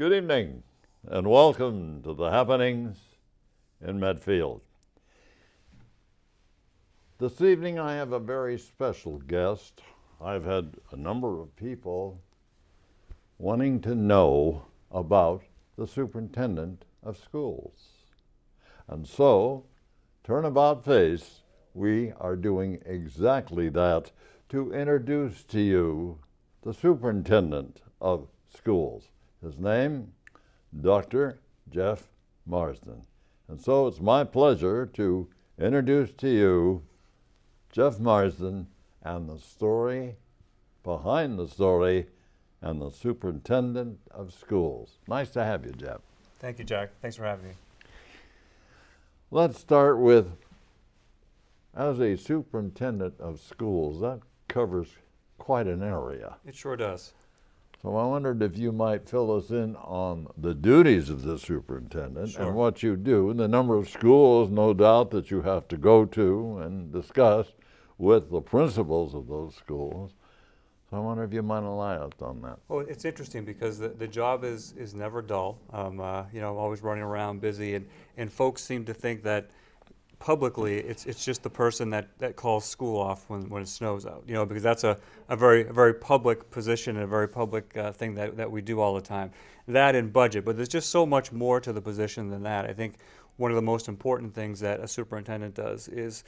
Good evening and welcome to the happenings in Medfield. This evening I have a very special guest. I've had a number of people wanting to know about the superintendent of schools. And so, turnabout face, we are doing exactly that to introduce to you the superintendent of schools. His name, Dr. Jeff Marsden. And so it's my pleasure to introduce to you Jeff Marsden and the story behind the story and the superintendent of schools. Nice to have you, Jeff. Thank you, Jack. Thanks for having me. Let's start with, as a superintendent of schools, that covers quite an area. It sure does. So I wondered if you might fill us in on the duties of the superintendent. Sure. And what you do, and the number of schools, no doubt, that you have to go to and discuss with the principals of those schools. So I wonder if you might elaborate on that. Well, it's interesting because the job is never dull. Always running around busy, and folks seem to think that publicly it's just the person that calls school off when it snows out, because that's a very public position and a very public thing that we do all the time. That and budget, but there's just so much more to the position than that. I think one of the most important things that a superintendent does is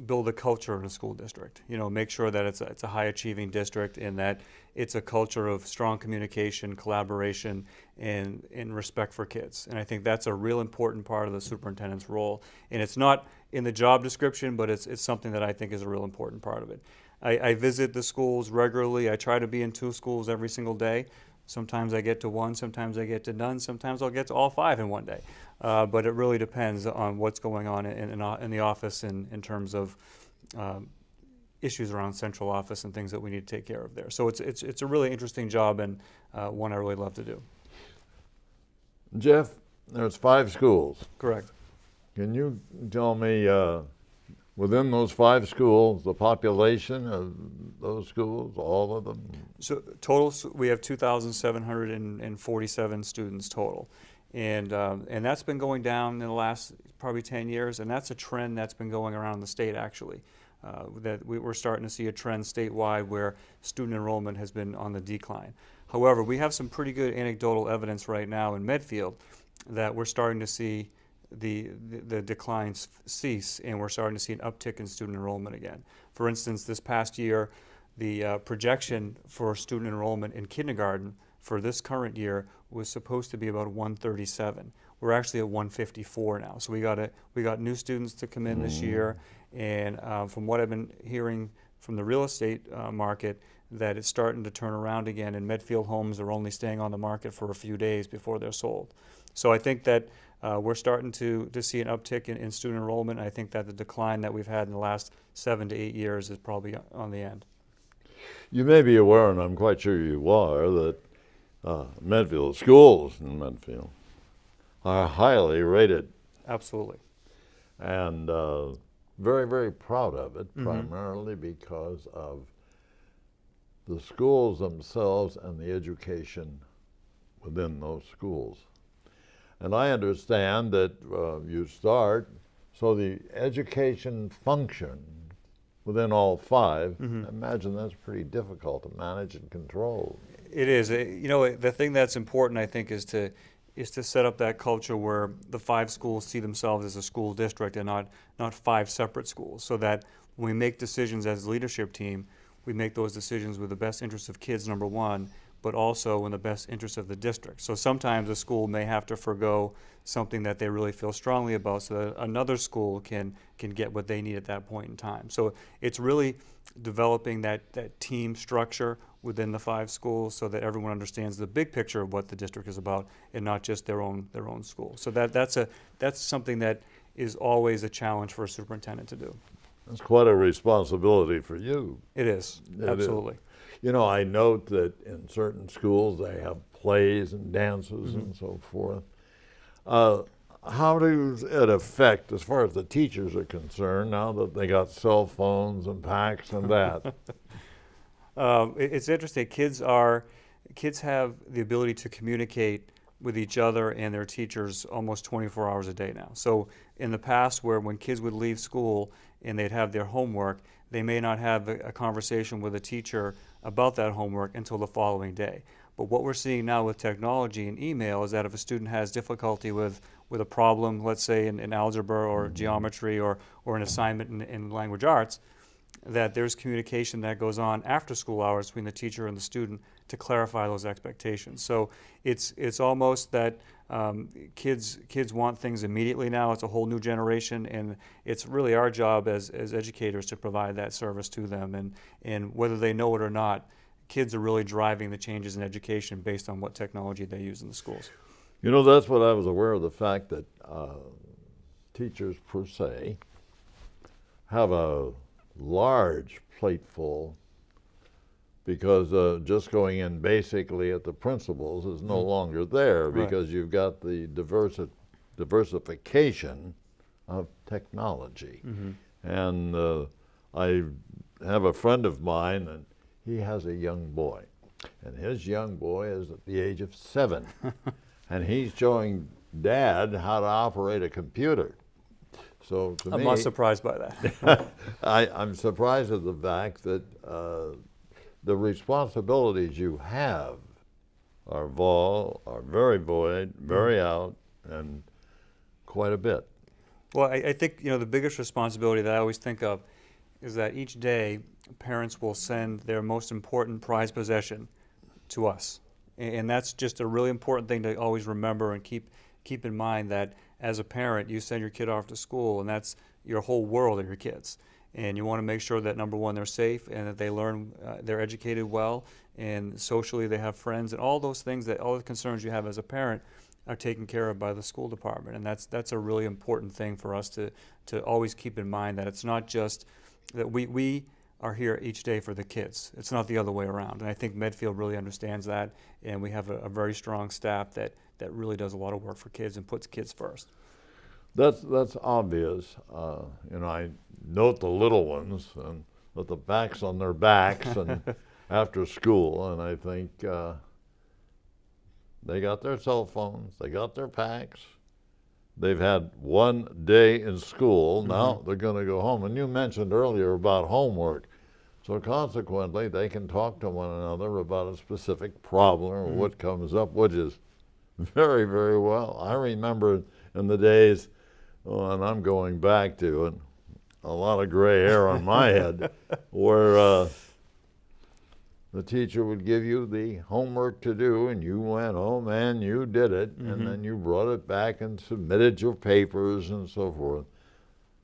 build a culture in a school district. Make sure that it's a high achieving district and that it's a culture of strong communication, collaboration, and respect for kids. And I think that's a real important part of the superintendent's role. And it's not in the job description, but it's something that I think is a real important part of it. I visit the schools regularly. I try to be in 2 schools every single day. Sometimes I get to 1, sometimes I get to none, sometimes I'll get to all 5 in one day. But it really depends on what's going on in the office in terms of issues around central office and things that we need to take care of there. So it's a really interesting job and one I really love to do. Jeff, there's 5 schools. Correct. Can you tell me, within those 5 schools, the population of those schools, all of them? So total, we have 2,747 students total. And that's been going down in the last probably 10 years, and that's a trend that's been going around the state actually. We're starting to see a trend statewide where student enrollment has been on the decline. However, we have some pretty good anecdotal evidence right now in Medfield that we're starting to see the declines cease, and we're starting to see an uptick in student enrollment again. For instance, this past year, the projection for student enrollment in kindergarten for this current year was supposed to be about 137. We're actually at 154 now. So we got new students to come in this year, and from what I've been hearing from the real estate market, that it's starting to turn around again, and Medfield homes are only staying on the market for a few days before they're sold. So I think that we're starting to see an uptick in student enrollment. I think that the decline that we've had in the last 7 to 8 years is probably on the end. You may be aware, and I'm quite sure you are, that Medfield schools in Medfield are highly rated. Absolutely. And very, very proud of it, primarily because of the schools themselves and the education within those schools. And I understand that you start, so the education function within all 5, I imagine that's pretty difficult to manage and control. It is. The thing that's important, I think, is to set up that culture where the 5 schools see themselves as a school district and not 5 separate schools, so that when we make decisions as a leadership team, we make those decisions with the best interest of kids, number one, but also in the best interest of the district. So sometimes a school may have to forgo something that they really feel strongly about so that another school can get what they need at that point in time. So it's really developing that team structure within the 5 schools so that everyone understands the big picture of what the district is about and not just their own school. So that's something that is always a challenge for a superintendent to do. That's quite a responsibility for you. It is, absolutely. I note that in certain schools they have plays and dances and so forth. How does it affect, as far as the teachers are concerned, now that they got cell phones and PACs and that? It's interesting. Kids are kids have the ability to communicate with each other and their teachers almost 24 hours a day now. So in the past, where when kids would leave school and they'd have their homework, they may not have a conversation with a teacher about that homework until the following day. But what we're seeing now with technology and email is that if a student has difficulty with a problem, let's say in algebra or geometry or an assignment in language arts, that there's communication that goes on after school hours between the teacher and the student to clarify those expectations. So it's almost that kids want things immediately now. It's a whole new generation, and it's really our job as educators to provide that service to them. And whether they know it or not, kids are really driving the changes in education based on what technology they use in the schools. You know, that's what I was aware of, the fact that teachers per se have a large plate full, because just going in basically at the principals is no longer there, because you've got the diversification of technology. And I have a friend of mine, and he has a young boy, and his young boy is at the age of 7, and he's showing Dad how to operate a computer. So to I'm me, not surprised by that. I'm surprised at the fact that the responsibilities you have are very void, very out, and quite a bit. Well, I think the biggest responsibility that I always think of is that each day parents will send their most important prized possession to us, and that's just a really important thing to always remember and keep in mind, that as a parent you send your kid off to school, and that's your whole world of your kids. And you want to make sure that, number one, they're safe and that they learn, they're educated well, and socially they have friends, and all those things, that all the concerns you have as a parent are taken care of by the school department. And that's a really important thing for us to always keep in mind, that it's not just that we are here each day for the kids. It's not the other way around. And I think Medfield really understands that, and we have a very strong staff that really does a lot of work for kids and puts kids first. That's obvious. I note the little ones and with the backs on their backs and after school, and I think they got their cell phones, they got their packs. They've had one day in school. Now they're going to go home. And you mentioned earlier about homework. So consequently, they can talk to one another about a specific problem or what comes up, which is very, very well. I remember in the days, and I'm going back to it, a lot of gray hair on my head, where the teacher would give you the homework to do, and you went home and you did it, and then you brought it back and submitted your papers and so forth.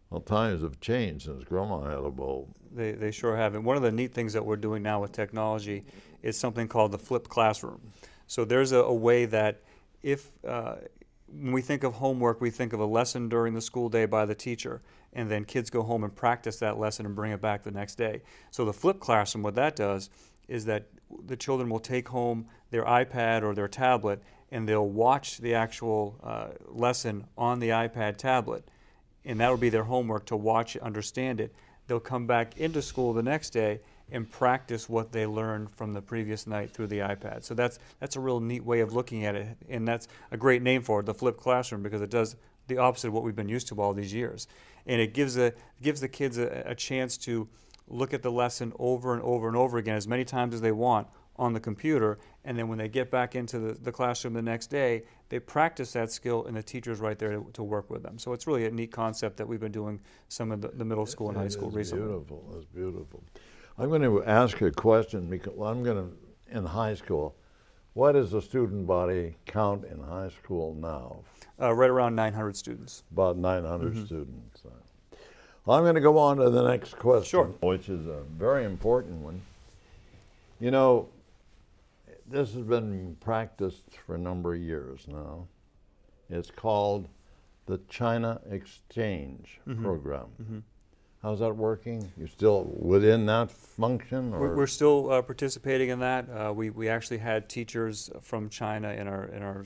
Well, times have changed since Grandma had a bulb. They sure have. And one of the neat things that we're doing now with technology is something called the flipped classroom. So there's a way that when we think of homework, we think of a lesson during the school day by the teacher, and then kids go home and practice that lesson and bring it back the next day. So the flipped classroom, what that does is that the children will take home their iPad or their tablet, and they'll watch the actual lesson on the iPad tablet, and that will be their homework, to watch it, understand it. They'll come back into school the next day and practice what they learned from the previous night through the iPad. So that's a real neat way of looking at it, and that's a great name for it, the flipped classroom, because it does the opposite of what we've been used to all these years. And it gives the kids a chance to look at the lesson over and over and over again as many times as they want on the computer, and then when they get back into the classroom the next day, they practice that skill, and the teacher's right there to work with them. So it's really a neat concept that we've been doing some of the middle school and high school recently. Beautiful. That's beautiful. I'm going to ask a question, because in high school, what does the student body count in high school now? Right around 900 students. About 900 students. I'm going to go on to the next question, which is a very important one. You know, this has been practiced for a number of years now. It's called the China Exchange Program. How's that working? You still within that function? Or? We're still participating in that. We actually had teachers from China in our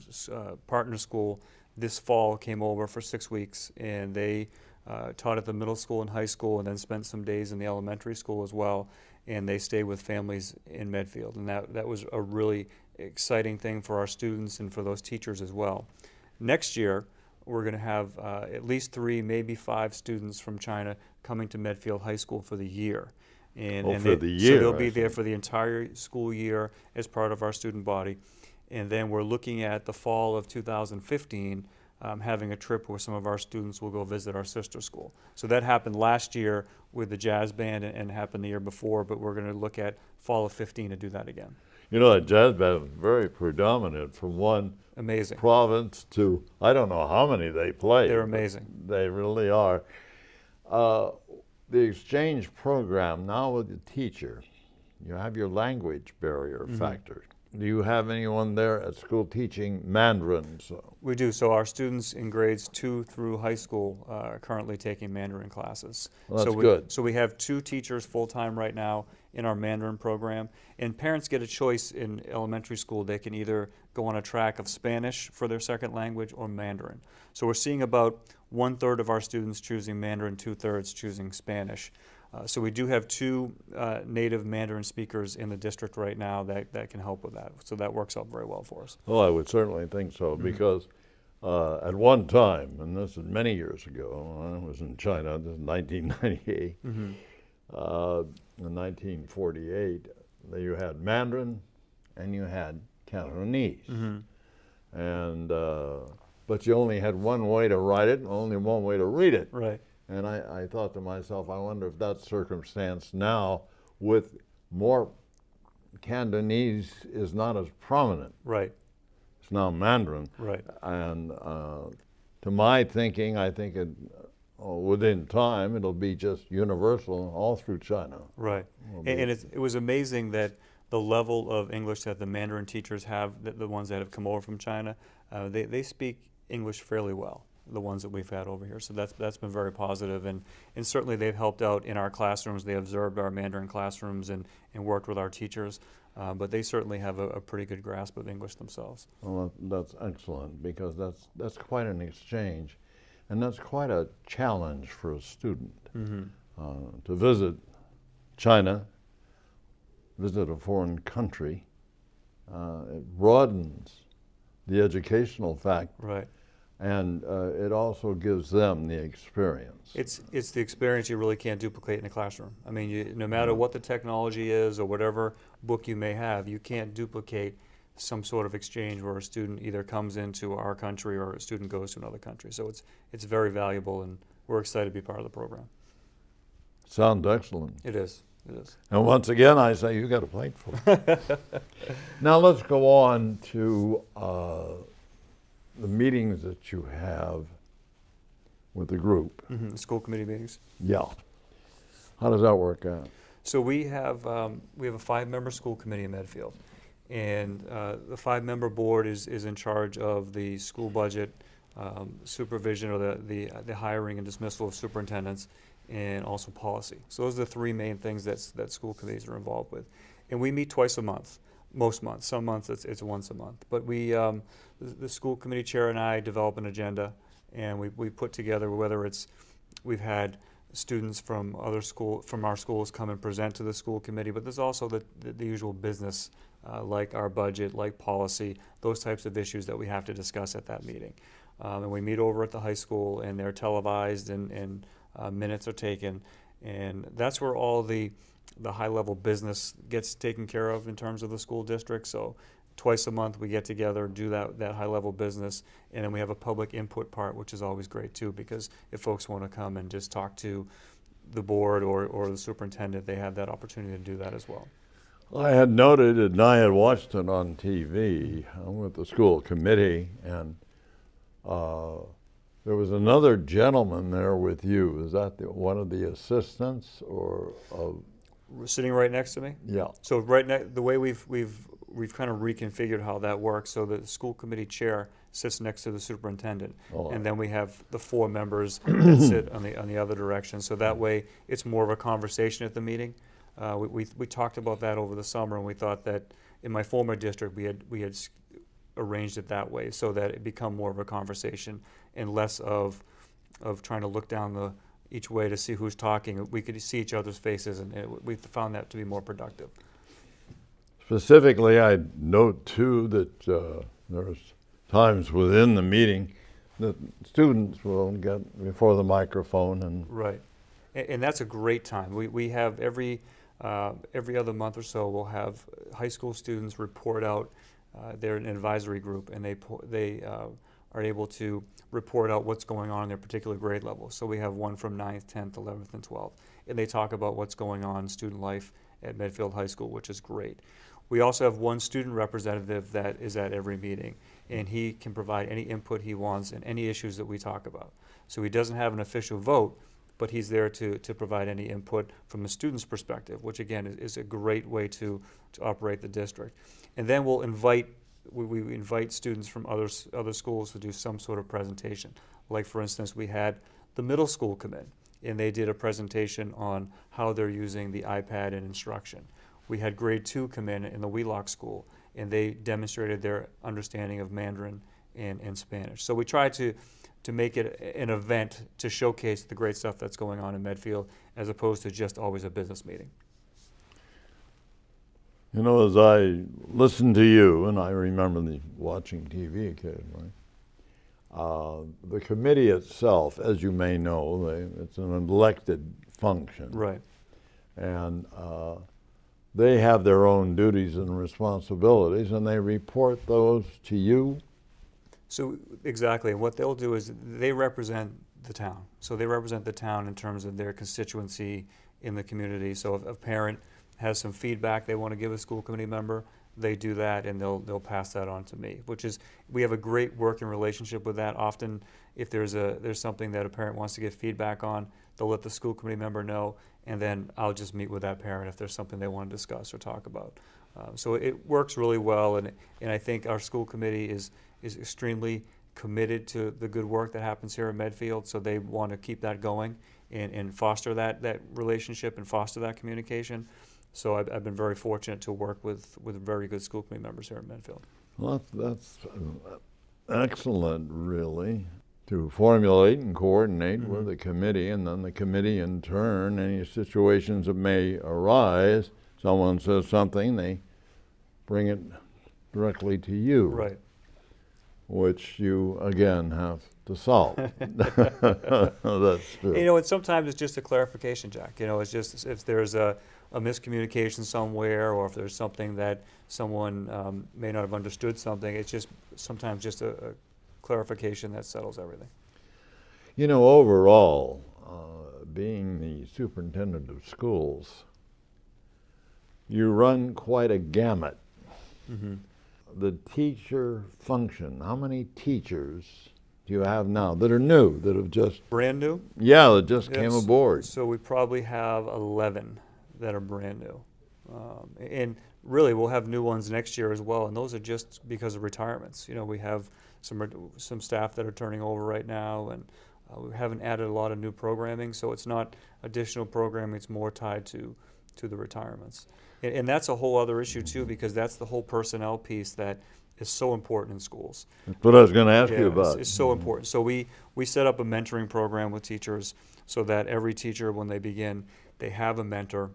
partner school this fall, came over for 6 weeks, and they taught at the middle school and high school, and then spent some days in the elementary school as well. and they stay with families in Medfield. And that was a really exciting thing for our students and for those teachers as well. Next year, we're going to have at least 3, maybe 5 students from China coming to Medfield High School for the year. And for the year, so they'll be I there see. for the entire school year as part of our student body. And then we're looking at the fall of 2015, having a trip where some of our students will go visit our sister school. So that happened last year with the jazz band and happened the year before, but we're going to look at fall of 15 to do that again. You know, that jazz band is very predominant from one Amazing. province to, I don't know how many they play. They're but amazing. They really are. The exchange program, now with the teacher, you have your language barrier factor. Do you have anyone there at school teaching Mandarin? We do. So our students in grades 2 through high school are currently taking Mandarin classes. Well, that's so good. So we have 2 teachers full-time right now in our Mandarin program. And parents get a choice in elementary school. They can either go on a track of Spanish for their second language or Mandarin. So we're seeing about 1/3 of our students choosing Mandarin, 2/3 choosing Spanish. So we do have 2 native Mandarin speakers in the district right now that can help with that. So that works out very well for us. Well, I would certainly think so, because at one time, and this is many years ago, I was in China, this is 1998, in 1948, you had Mandarin and you had Cantonese. And, but you only had one way to write it and only one way to read it. Right. And I thought to myself, I wonder if that circumstance now with more Cantonese is not as prominent. Right. It's now Mandarin. Right. And to my thinking, I think within time it'll be just universal all through China. Right. And it was amazing that the level of English that the Mandarin teachers have, the ones that have come over from China, they speak English fairly well, the ones that we've had over here. So that's been very positive, and certainly they've helped out in our classrooms. They observed our Mandarin classrooms and worked with our teachers, but they certainly have a pretty good grasp of English themselves. Well, that's excellent, because that's quite an exchange, and that's quite a challenge for a student to visit China, visit a foreign country. It broadens the educational fact. Right. And it also gives them the experience. It's the experience you really can't duplicate in a classroom. I mean, no matter what the technology is or whatever book you may have, you can't duplicate some sort of exchange where a student either comes into our country or a student goes to another country. So it's very valuable, and we're excited to be part of the program. Sounds excellent. It is. It is. And once again, I say you got a plate full. Now let's go on to the meetings that you have with the group. School committee meetings. Yeah. How does that work out? So we have a 5-member school committee in Medfield, and the 5-member board is in charge of the school budget, supervision, or the hiring and dismissal of superintendents, and also policy. So those are the 3 main things that school committees are involved with, and we meet twice a month. Most months. Some months it's once a month. But we, the school committee chair and I develop an agenda, and we put together, whether we've had students from our schools come and present to the school committee, but there's also the usual business, like our budget, like policy, those types of issues that we have to discuss at that meeting. And we meet over at the high school, and they're televised, and minutes are taken, and that's where all the high-level business gets taken care of in terms of the school district. So twice a month we get together, do that high-level business, and then we have a public input part, which is always great too, because if folks want to come and just talk to the board or the superintendent, they have that opportunity to do that as well. I had noted, and I had watched it on TV with the school committee, and there was another gentleman there with you. Is that one of the assistants or of? Sitting right next to me? Yeah. So the way we've kind of reconfigured how that works, so the school committee chair sits next to the superintendent, and then we have the 4 members that sit on the other direction. So that way it's more of a conversation at the meeting. We talked about that over the summer, and we thought that in my former district we had arranged it that way so that it become more of a conversation and less of trying to look down each way to see who's talking. We could see each other's faces, and we found that to be more productive. Specifically, I note too that there's times within the meeting that students will get before the microphone and Right, and that's a great time. We have every other month or so, we'll have high school students report out. They're an advisory group, and they are able to report out what's going on in their particular grade level. So we have one from 9th, 10th, 11th, and 12th, and they talk about what's going on in student life at Medfield High School, which is great. We also have one student representative that is at every meeting, and he can provide any input he wants and any issues that we talk about. So he doesn't have an official vote, but he's there to provide any input from the student's perspective, which again is a great way to operate the district. And then we'll invite we invite students from other schools to do some sort of presentation. Like for instance, we had the middle school come in, and they did a presentation on how they're using the iPad in instruction. We had grade 2 come in the Wheelock School, and they demonstrated their understanding of Mandarin and Spanish. So we try to make it an event to showcase the great stuff that's going on in Medfield, as opposed to just always a business meeting. you know, as I listen to you, and I remember watching TV occasionally, the committee itself, as you may know, it's an elected function. Right. And they have their own duties and responsibilities, and they report those to you. So exactly, what they'll do is they represent the town. So they represent the town in terms of their constituency in the community. So if a parent has some feedback they want to give a school committee member, they do that, and they'll pass that on to me. We have a great working relationship with that. Often, if there's something that a parent wants to get feedback on, they'll let the school committee member know, and then I'll just meet with that parent if there's something they want to discuss or talk about. So it works really well, and I think our school committee is extremely committed to the good work that happens here in Medfield, so they want to keep that going and foster that relationship and foster that communication. So I've been very fortunate to work with very good school committee members here in Medfield. Well, that's excellent, really, to formulate and coordinate with the committee, and then the committee in turn, any situations that may arise, someone says something, they bring it directly to you. Right. Which you, again, have to solve. That's true. You know, and sometimes it's just a clarification, Jack. You know, it's just if there's a miscommunication somewhere, or if there's something that someone may not have understood something, it's just sometimes just a clarification that settles everything. You know, overall, being the superintendent of schools, you run quite a gamut. Mm-hmm. The teacher function, how many teachers do you have now that are new, that have just... Brand new? Yeah, that just came Yes. aboard. So we probably have 11 that are brand new. And really, we'll have new ones next year as well, and those are just because of retirements. You know, we have some staff that are turning over right now, and we haven't added a lot of new programming, so it's not additional programming, it's more tied to the retirements. And that's a whole other issue too, because that's the whole personnel piece that is so important in schools. That's what I was going to ask you about. It's so important. So we set up a mentoring program with teachers so that every teacher, when they begin, they have a mentor,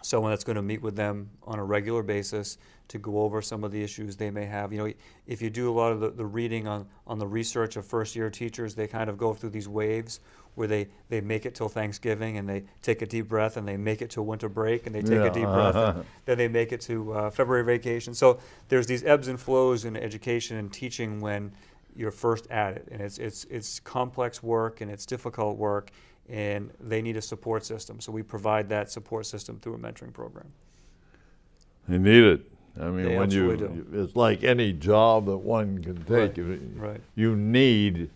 someone that's going to meet with them on a regular basis to go over some of the issues they may have. You know, if you do a lot of the reading on the research of first-year teachers, they kind of go through these waves where they make it till Thanksgiving, and they take a deep breath, and they make it to winter break, and they take a deep breath, and then they make it to February vacation. So there's these ebbs and flows in education and teaching when you're first at it, and it's complex work, and it's difficult work, and they need a support system. So we provide that support system through a mentoring program. You need it. I mean, They when absolutely do. it's like any job that one can take. Right. You need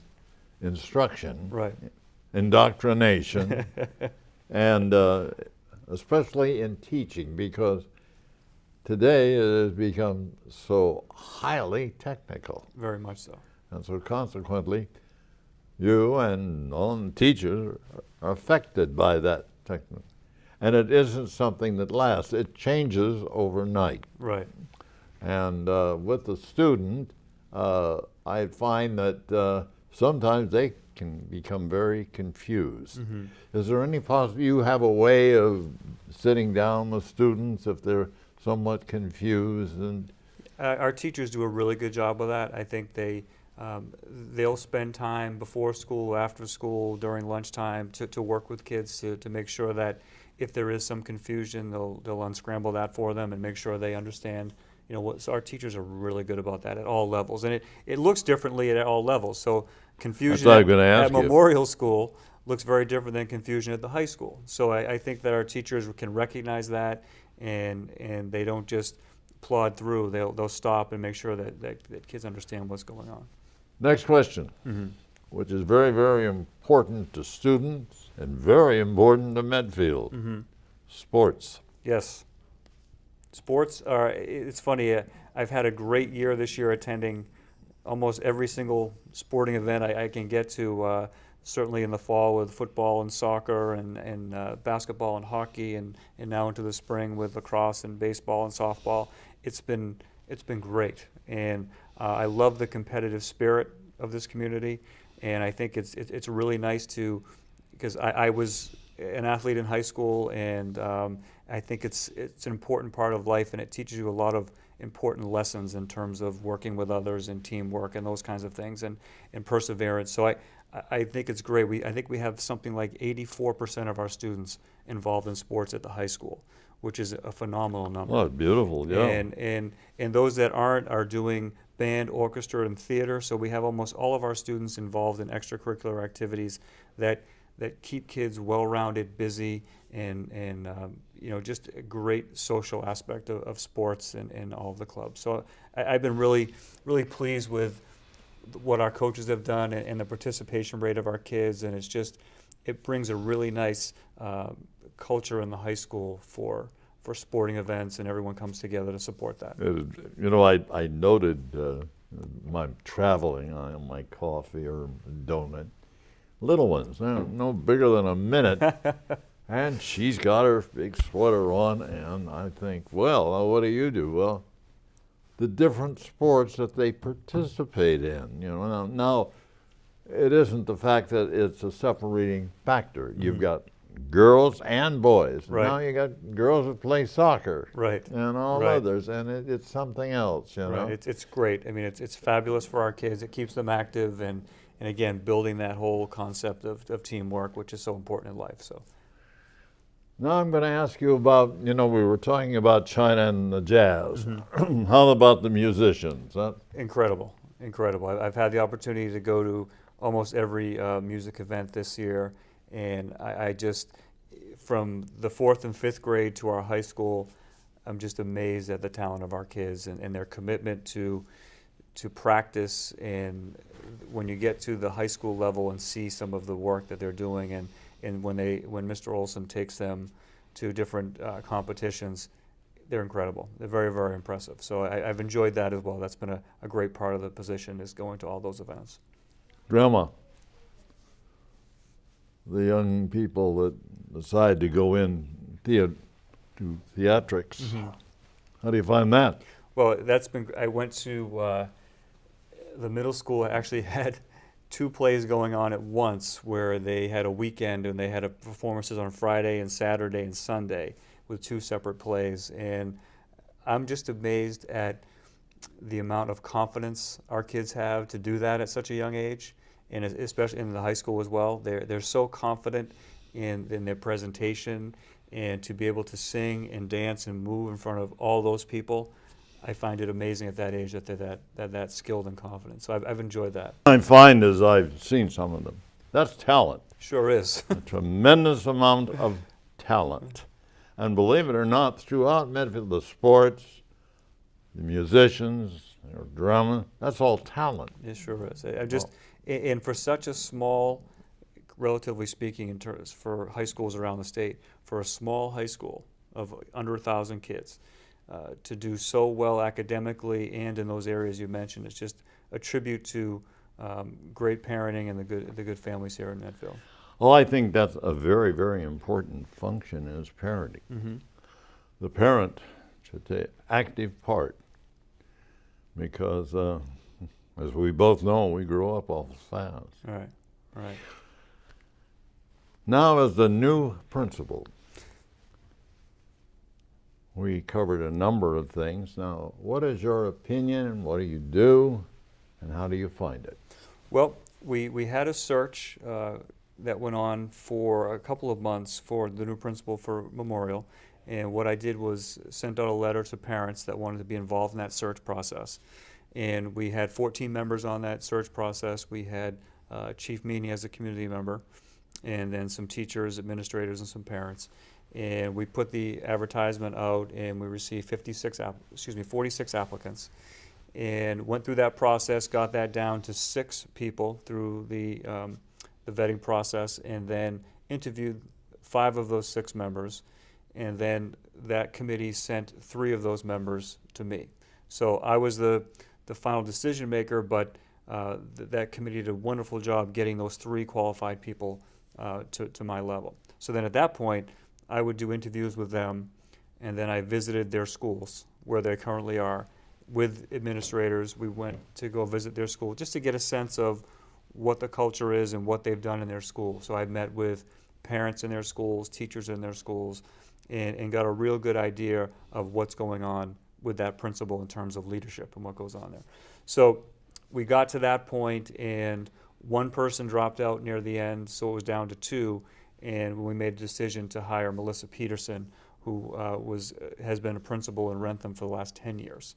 instruction, Right. indoctrination, and especially in teaching, because today it has become so highly technical. Very much so. And so consequently, you and all the teachers are affected by that technical. And it isn't something that lasts. It changes overnight. Right. And with the student, I find that sometimes they can become very confused. Is there any you have a way of sitting down with students if they're somewhat confused? And Our teachers do a really good job of that. I think they'll spend time before school, after school, during lunchtime to work with kids to make sure that if there is some confusion, they'll unscramble that for them and make sure they understand. So our teachers are really good about that at all levels, and it looks differently at all levels. So confusion at Memorial School looks very different than confusion at the high school. So I think that our teachers can recognize that, and they don't just plod through. They'll stop and make sure that kids understand what's going on. Next question, which is very, very important to students and very important to Medfield. Sports. Yes. Sports are, it's funny, I've had a great year this year attending almost every single sporting event I can get to, certainly in the fall with football and soccer and basketball and hockey, and now into the spring with lacrosse and baseball and softball. It's been great, and I love the competitive spirit of this community, and I think it's really nice because I was an athlete in high school, and I think it's an important part of life, and it teaches you a lot of important lessons in terms of working with others and teamwork and those kinds of things, and perseverance. So I think it's great. I think we have something like 84% of our students involved in sports at the high school, which is a phenomenal number. Oh, beautiful, yeah. And those that aren't are doing band, orchestra, and theater. So we have almost all of our students involved in extracurricular activities that keep kids well-rounded, busy, and just a great social aspect of sports and all of the clubs. So I've been really, really pleased with what our coaches have done and the participation rate of our kids, and it brings a really nice culture in the high school for sporting events, and everyone comes together to support that. I noted my traveling on my coffee or donut, little ones, no bigger than a minute, and she's got her big sweater on, and I think, well, what do you do? Well, the different sports that they participate in. Now it isn't the fact that it's a separating factor. You've got girls and boys. Right. Now you got girls that play soccer. Right. And all Right. others, and it's something else. Right. It's great. I mean, it's fabulous for our kids. It keeps them active, and again, building that whole concept of teamwork, which is so important in life. So. Now I'm going to ask you about, we were talking about China and the jazz. How about the musicians? Incredible. I've had the opportunity to go to almost every music event this year, and I just, from the 4th and 5th grade to our high school, I'm just amazed at the talent of our kids and their commitment to practice. And when you get to the high school level and see some of the work that they're doing, and when Mr. Olson takes them to different competitions, they're incredible. They're very, very impressive. So I've enjoyed that as well. That's been a great part of the position, is going to all those events. Grandma, the young people that decide to go in to theatrics, how do you find that? Well, I went to the middle school. I actually had 2 plays going on at once, where they had a weekend and they had performances on Friday and Saturday and Sunday with 2 separate plays. And I'm just amazed at the amount of confidence our kids have to do that at such a young age, and especially in the high school as well. They're so confident in their presentation, and to be able to sing and dance and move in front of all those people, I find it amazing at that age that they're that skilled and confident. So I've enjoyed that. I find, as I've seen some of them, that's talent. Sure is. A tremendous amount of talent. And believe it or not, throughout Medfield, the sports, the musicians, or drama, that's all talent. It sure is. And for such a small, relatively speaking, in terms for high schools around the state, for a small high school of under 1,000 kids, to do so well academically and in those areas you mentioned, it's just a tribute to great parenting and the good families here in Medfield. Well, I think that's a very, very important function, is parenting. The parent should take active part, because As we both know, we grow up awful fast. Right, right. Now, as the new principal, we covered a number of things. Now, what is your opinion? What do you do? And how do you find it? Well, we had a search that went on for a couple of months for the new principal for Memorial. And what I did was sent out a letter to parents that wanted to be involved in that search process. And we had 14 members on that search process. We had Chief Meany as a community member, and then some teachers, administrators, and some parents. And we put the advertisement out, and we received 46 applicants. And went through that process, got that down to 6 people through the vetting process, and then interviewed 5 of those 6 members. And then that committee sent 3 of those members to me. So I was the final decision maker, but that committee did a wonderful job getting those 3 qualified people to my level. So then at that point, I would do interviews with them, and then I visited their schools where they currently are with administrators. We went to go visit their school just to get a sense of what the culture is and what they've done in their school. So I met with parents in their schools, teachers in their schools, and got a real good idea of what's going on with that principal in terms of leadership and what goes on there. So we got to that point, and one person dropped out near the end, so it was down to 2, and we made a decision to hire Melissa Peterson, who has been a principal in Rentham for the last 10 years.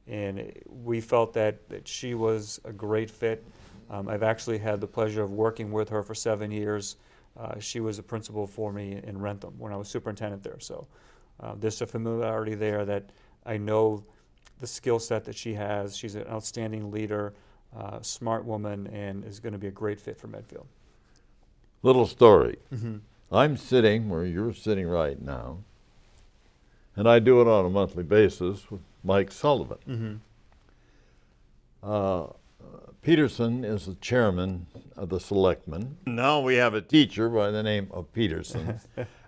And we felt that she was a great fit. I've actually had the pleasure of working with her for 7 years. She was a principal for me in Rentham when I was superintendent there. So there's a familiarity there that I know the skill set that she has. She's an outstanding leader, smart woman, and is going to be a great fit for Medfield. Little story. Mm-hmm. I'm sitting where you're sitting right now, and I do it on a monthly basis with Mike Sullivan. Mm-hmm. Peterson is the chairman of the selectmen. Now we have a teacher by the name of Peterson,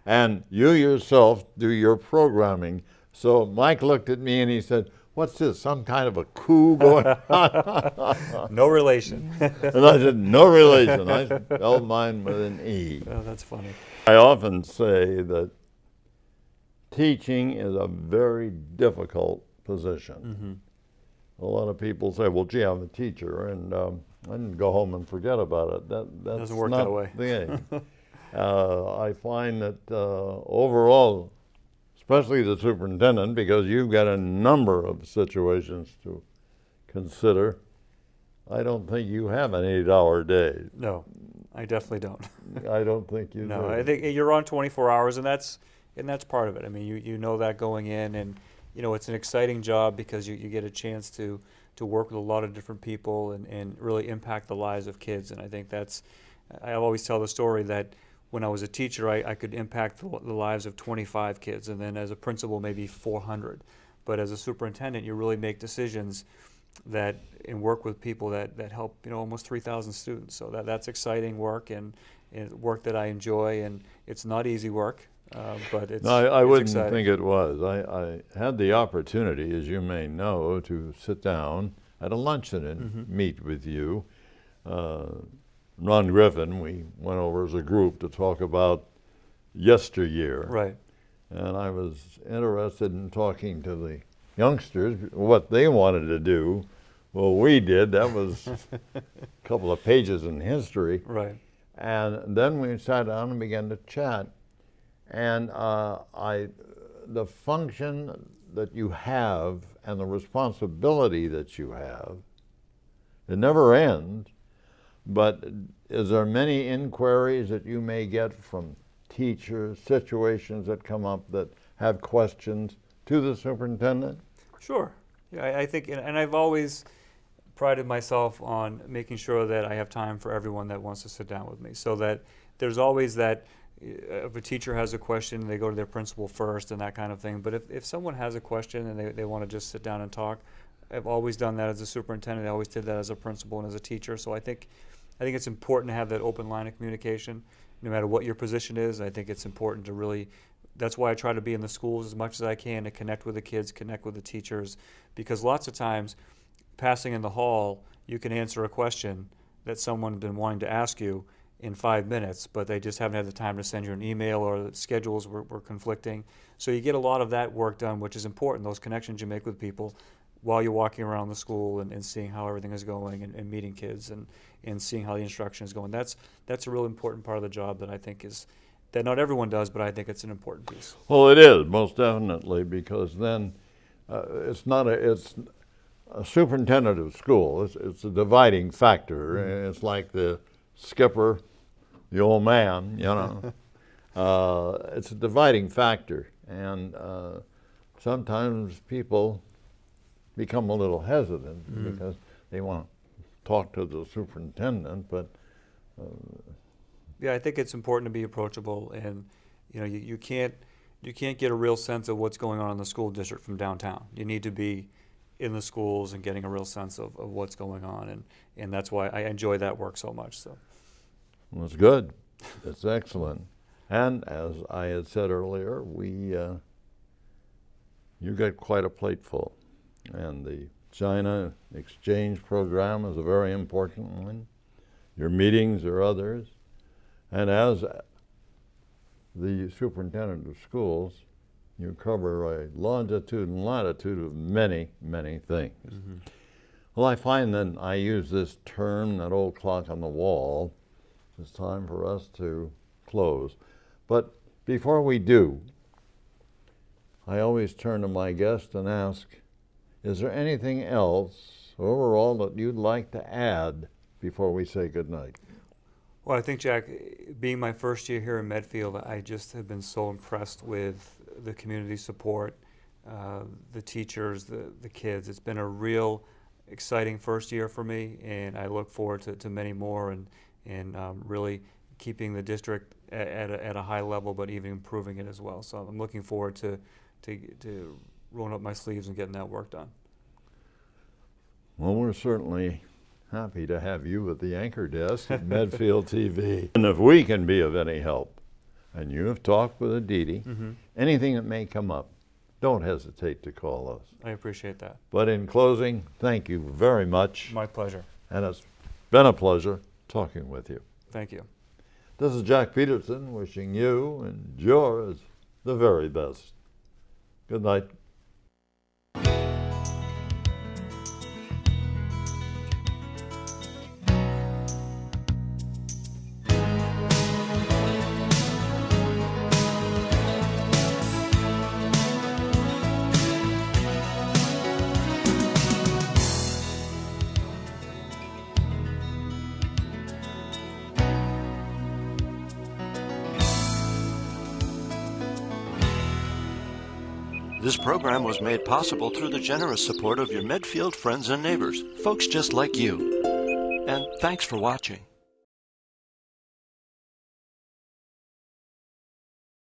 and you yourself do your programming. So Mike looked at me and he said, "What's this, some kind of a coup going on?" No relation. And I said, "No relation." I spelled mine with an E. Oh, that's funny. I often say that teaching is a very difficult position. Mm-hmm. A lot of people say, "Well, gee, I'm a teacher, and I can go home and forget about it." That's Doesn't work not that way. the game. I find that overall, especially the superintendent, because you've got a number of situations to consider, I don't think you have an 8-hour day. No, I definitely don't. I don't think you No, do. I think you're on 24 hours, and that's part of it. I mean, you know that going in, and you know it's an exciting job because you get a chance to work with a lot of different people and really impact the lives of kids. And I think I always tell the story that when I was a teacher, I could impact the lives of 25 kids, and then as a principal, maybe 400. But as a superintendent, you really make decisions and work with people that help almost 3,000 students. So that's exciting work and work that I enjoy, and it's not easy work, but it's No, I it's wouldn't exciting. think it was. I had the opportunity, as you may know, to sit down at a luncheon and meet with you. Ron Griffin, we went over as a group to talk about yesteryear. Right. And I was interested in talking to the youngsters, what they wanted to do. Well, we did. That was a couple of pages in history. Right. And then we sat down and began to chat. And the function that you have and the responsibility that you have, it never ends. But is there many inquiries that you may get from teachers, situations that come up that have questions to the superintendent? Sure. Yeah, I think, and I've always prided myself on making sure that I have time for everyone that wants to sit down with me, so that there's always that if a teacher has a question, they go to their principal first and that kind of thing. But if someone has a question and they want to just sit down and talk, I've always done that as a superintendent. I always did that as a principal and as a teacher. So I think it's important to have that open line of communication, no matter what your position is. I think it's important to really, that's why I try to be in the schools as much as I can to connect with the kids, connect with the teachers, because lots of times, passing in the hall, you can answer a question that someone's been wanting to ask you in 5 minutes, but they just haven't had the time to send you an email, or the schedules were conflicting. So you get a lot of that work done, which is important, those connections you make with people while you're walking around the school and seeing how everything is going, and meeting kids and seeing how the instruction is going. That's a really important part of the job that I think that not everyone does, but I think it's an important piece. Well, it is, most definitely, because then it's a superintendent of school. It's a dividing factor. Mm-hmm. It's like the skipper, the old man, it's a dividing factor, and sometimes people become a little hesitant because they want to talk to the superintendent, but yeah, I think it's important to be approachable, and you can't get a real sense of what's going on in the school district from downtown. You need to be in the schools and getting a real sense of what's going on, and that's why I enjoy that work so much. So. Well, it's good. It's excellent. And as I had said earlier, you get quite a plate full. And the China exchange program is a very important one. Your meetings are others. And as the superintendent of schools, you cover a longitude and latitude of many, many things. Mm-hmm. Well, I find that I use this term, that old clock on the wall. It's time for us to close. But before we do, I always turn to my guest and ask, is there anything else overall that you'd like to add before we say goodnight? Well, I think, Jack, being my first year here in Medfield, I just have been so impressed with the community support, the teachers, the kids. It's been a real exciting first year for me, and I look forward to many more, and really keeping the district at a high level, but even improving it as well. So I'm looking forward to rolling up my sleeves and getting that work done. Well, we're certainly happy to have you at the anchor desk at Medfield TV. And if we can be of any help, and you have talked with Aditi, anything that may come up, don't hesitate to call us. I appreciate that. But in closing, thank you very much. My pleasure. And it's been a pleasure talking with you. Thank you. This is Jack Peterson wishing you and yours the very best. Good night. This program was made possible through the generous support of your Medfield friends and neighbors, folks just like you. And thanks for watching.